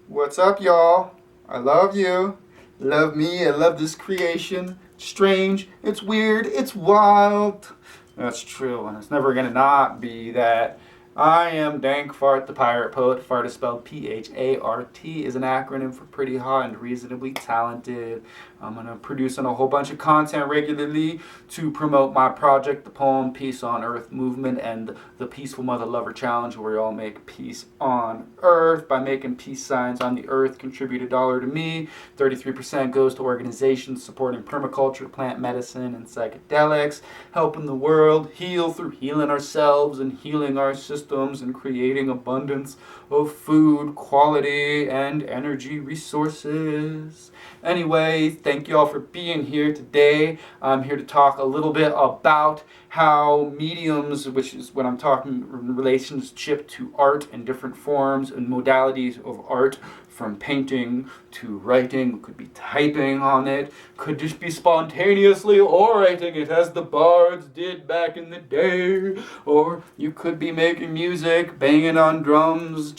What's up, y'all? I love you. Love me. I love this creation. Strange. It's weird. It's wild. That's true, and it's never gonna not be that. I am Dank Fart, the pirate poet. Fart is spelled P-H-A-R-T, is an acronym for pretty hot and reasonably talented. I'm gonna produce a whole bunch of content regularly to promote my project, the Poem Peace on Earth movement, and the Peaceful Mother Lover Challenge, where we all make peace on Earth by making peace signs on the Earth. Contribute $1 to me. 33% goes to organizations supporting permaculture, plant medicine, and psychedelics, helping the world heal through healing ourselves and healing our systems and creating abundance of food, quality, and energy resources. Anyway, thank you all for being here today. I'm here to talk a little bit about how mediums, which is when I'm talking in relationship to art and different forms and modalities of art, from painting to writing, could be typing on it, could just be spontaneously orating it as the bards did back in the day, or you could be making music, banging on drums,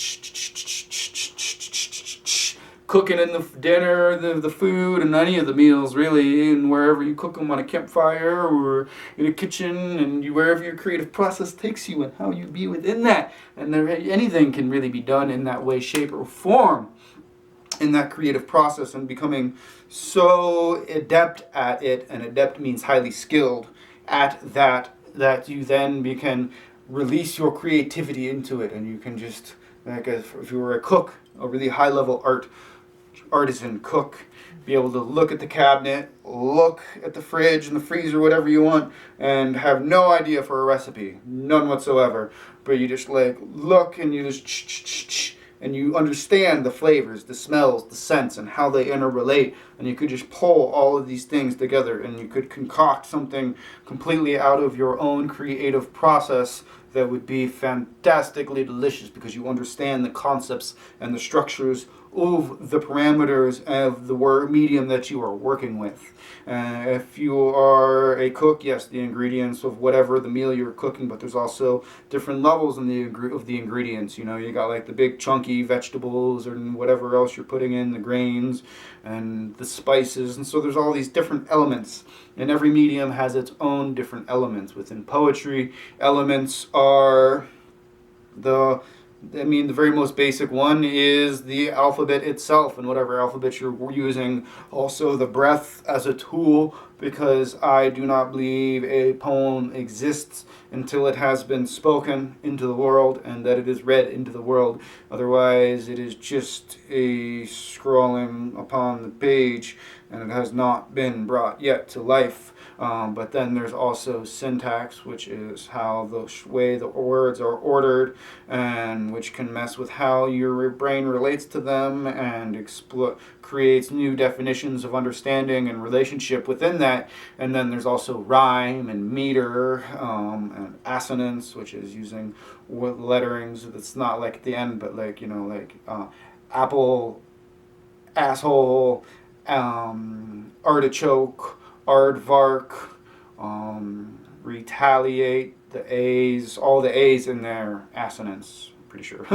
cooking in the dinner, the food, and any of the meals really, and wherever you cook them on a campfire or in a kitchen, and wherever your creative process takes you and how you be within that. And anything can really be done in that way, shape, or form in that creative process, and becoming so adept at it, and adept means highly skilled at that you then can release your creativity into it, and you can just, like, if you were a cook, a really high level artisan cook, be able to look at the cabinet, look at the fridge and the freezer, whatever you want, and have no idea for a recipe, none whatsoever, but you just like look and you just and you understand the flavors, the smells, the scents, and how they interrelate, and you could just pull all of these things together, and you could concoct something completely out of your own creative process that would be fantastically delicious, because you understand the concepts and the structures of the parameters of the medium that you are working with. If you are a cook, yes, the ingredients of whatever the meal you're cooking, but there's also different levels in of the ingredients. You know, you got like the big chunky vegetables or whatever else you're putting in, the grains and the spices, and so there's all these different elements, and every medium has its own different elements. Within poetry, elements are the very most basic one is the alphabet itself, and whatever alphabet you're using. Also, the breath as a tool, because I do not believe a poem exists until it has been spoken into the world and that it is read into the world. Otherwise, it is just a scrawling upon the page, and it has not been brought yet to life. But then there's also syntax, which is how the way the words are ordered, and which can mess with how your brain relates to them and creates new definitions of understanding and relationship within that. And then there's also rhyme and meter, and assonance, which is using letterings that's not like at the end, but like, apple, asshole, artichoke, aardvark, retaliate, the A's, all the A's in there, assonance, I'm pretty sure.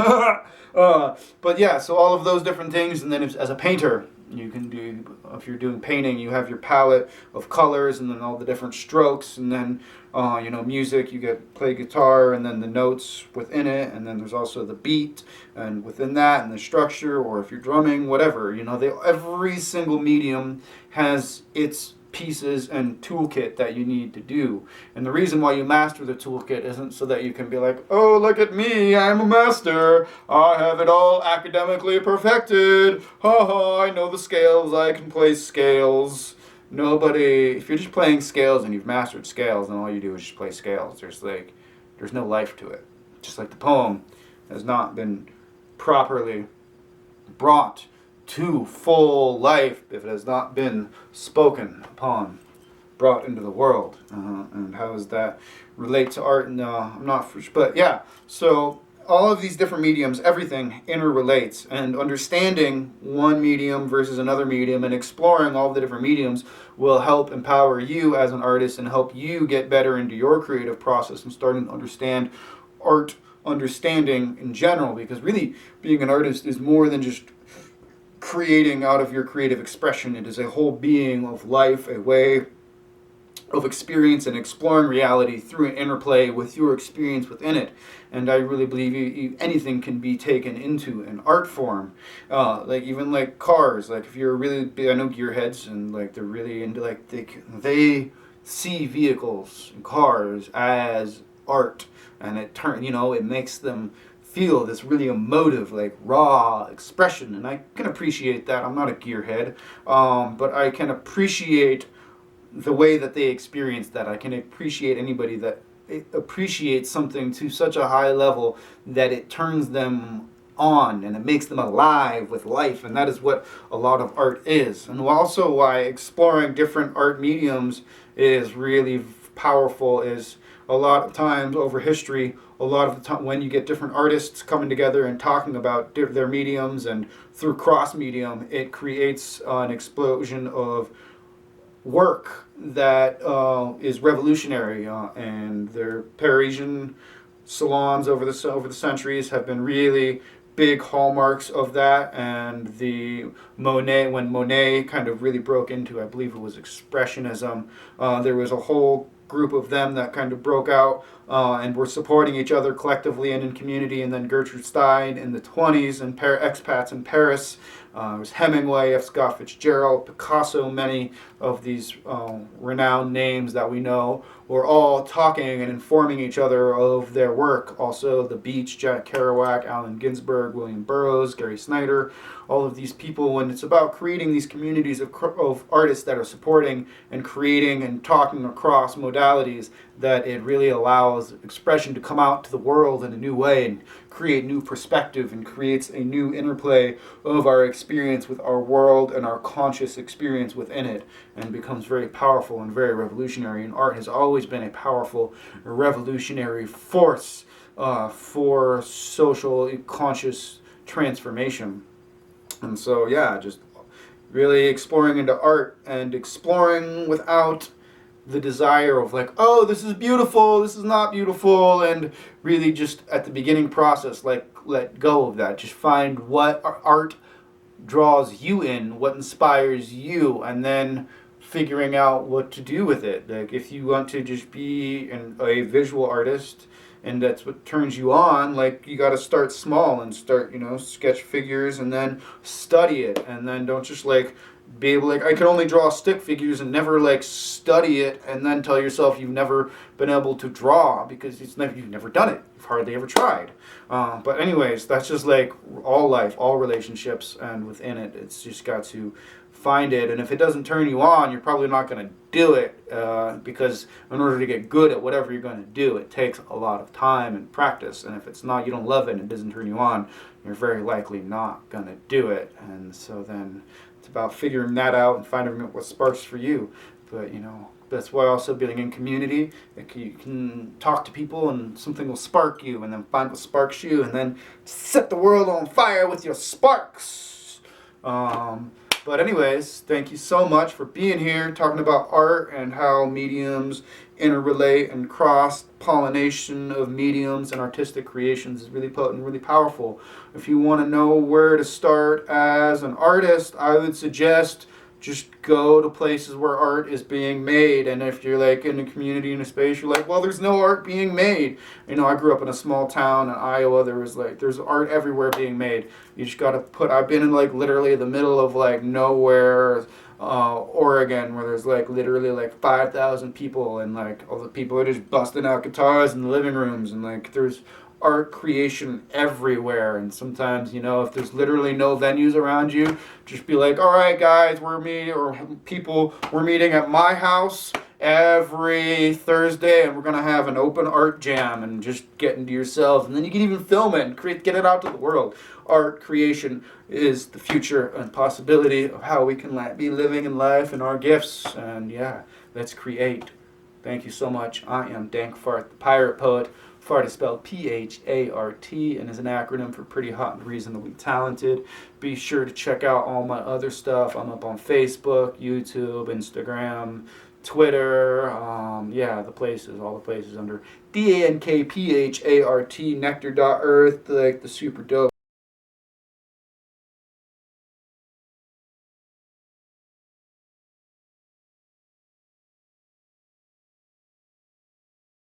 But yeah, so all of those different things, and then as a painter, you can do, if you're doing painting, you have your palette of colors, and then all the different strokes, and then, music, you play guitar, and then the notes within it, and then there's also the beat, and within that, and the structure, or if you're drumming, whatever, every single medium has its pieces and toolkit that you need to do. And the reason why you master the toolkit isn't so that you can be like, oh, look at me, I'm a master, I have it all academically perfected, ha ha, I know the scales, I can play scales. Nobody, if you're just playing scales and you've mastered scales, then all you do is just play scales. There's no life to it. Just like the poem has not been properly brought to full life if it has not been spoken upon, brought into the world. And how does that relate to art? No, I'm not for sure. But yeah, so all of these different mediums, everything interrelates, and understanding one medium versus another medium and exploring all the different mediums will help empower you as an artist and help you get better into your creative process and starting to understand art understanding in general, because really being an artist is more than just creating out of your creative expression. It is a whole being of life, a way of experience and exploring reality through an interplay with your experience within it. And I really believe anything can be taken into an art form. Like even like cars, like if you're really big, I know gearheads, and like they're really into like they see vehicles and cars as art, and it makes them feel this really emotive, like raw expression, and I can appreciate that. I'm not a gearhead, but I can appreciate the way that they experience that. I can appreciate anybody that appreciates something to such a high level that it turns them on and it makes them alive with life, and that is what a lot of art is. And also why exploring different art mediums is really powerful is a lot of times over history, a lot of the time when you get different artists coming together and talking about their mediums, and through cross medium, it creates an explosion of work that is revolutionary, and their Parisian salons over the centuries have been really big hallmarks of that. And the when Monet kind of really broke into, I believe it was Expressionism, there was a whole group of them that kind of broke out and were supporting each other collectively and in community. And then Gertrude Stein in the 20s, and expats in Paris. It was Hemingway, F. Scott Fitzgerald, Picasso. Many of these renowned names that we know were all talking and informing each other of their work. Also The Beach, Jack Kerouac, Allen Ginsberg, William Burroughs, Gary Snyder, all of these people. When it's about creating these communities of artists that are supporting and creating and talking across modalities, that it really allows expression to come out to the world in a new way and create new perspective, and creates a new interplay of our experience with our world and our conscious experience within it, and becomes very powerful and very revolutionary. And art has always been a powerful revolutionary force for social conscious transformation. And so yeah, just really exploring into art, and exploring without the desire of like, oh, this is beautiful, this is not beautiful, and really just at the beginning process, like let go of that. Just find what art draws you in, what inspires you, and then figuring out what to do with it. Like if you want to just be a visual artist and that's what turns you on, like you got to start small and start, sketch figures, and then study it, and then don't just like be able, like, I can only draw stick figures and never like study it, and then tell yourself you've never been able to draw because you've never done it. You've hardly ever tried. But anyways, that's just like all life, all relationships, and within it, it's just got to find it. And if it doesn't turn you on, you're probably not going to do it, because in order to get good at whatever you're going to do, it takes a lot of time and practice. And if it's not, you don't love it and it doesn't turn you on, you're very likely not going to do it. And so then it's about figuring that out and finding what sparks for you. But that's why also being in community, like you can talk to people and something will spark you, and then find what sparks you, and then set the world on fire with your sparks. But anyways, thank you so much for being here, talking about art and how mediums interrelate, and cross-pollination of mediums and artistic creations is really potent, really powerful. If you want to know where to start as an artist, I would suggest just go to places where art is being made. And if you're like in a community, in a space, you're like, well, there's no art being made. I grew up in a small town in Iowa. There's art everywhere being made. You just gotta I've been in like literally the middle of like nowhere, Oregon, where there's like literally like 5,000 people, and like all the people are just busting out guitars in the living rooms, and like there's art creation everywhere. And sometimes, if there's literally no venues around you, just be like, all right guys, we're meeting at my house every Thursday, and we're gonna have an open art jam, and just get into yourselves, and then you can even film it and get it out to the world. Art creation is the future and possibility of how we can be living in life and our gifts. And yeah, let's create. Thank you so much. I am Dank Fart, the pirate poet. Fart is spelled P-H-A-R-T and is an acronym for Pretty Hot and Reasonably Talented. Be sure to check out all my other stuff. I'm up on Facebook, YouTube, Instagram, Twitter, all the places under DANKPHART, nectar.earth, like the super dope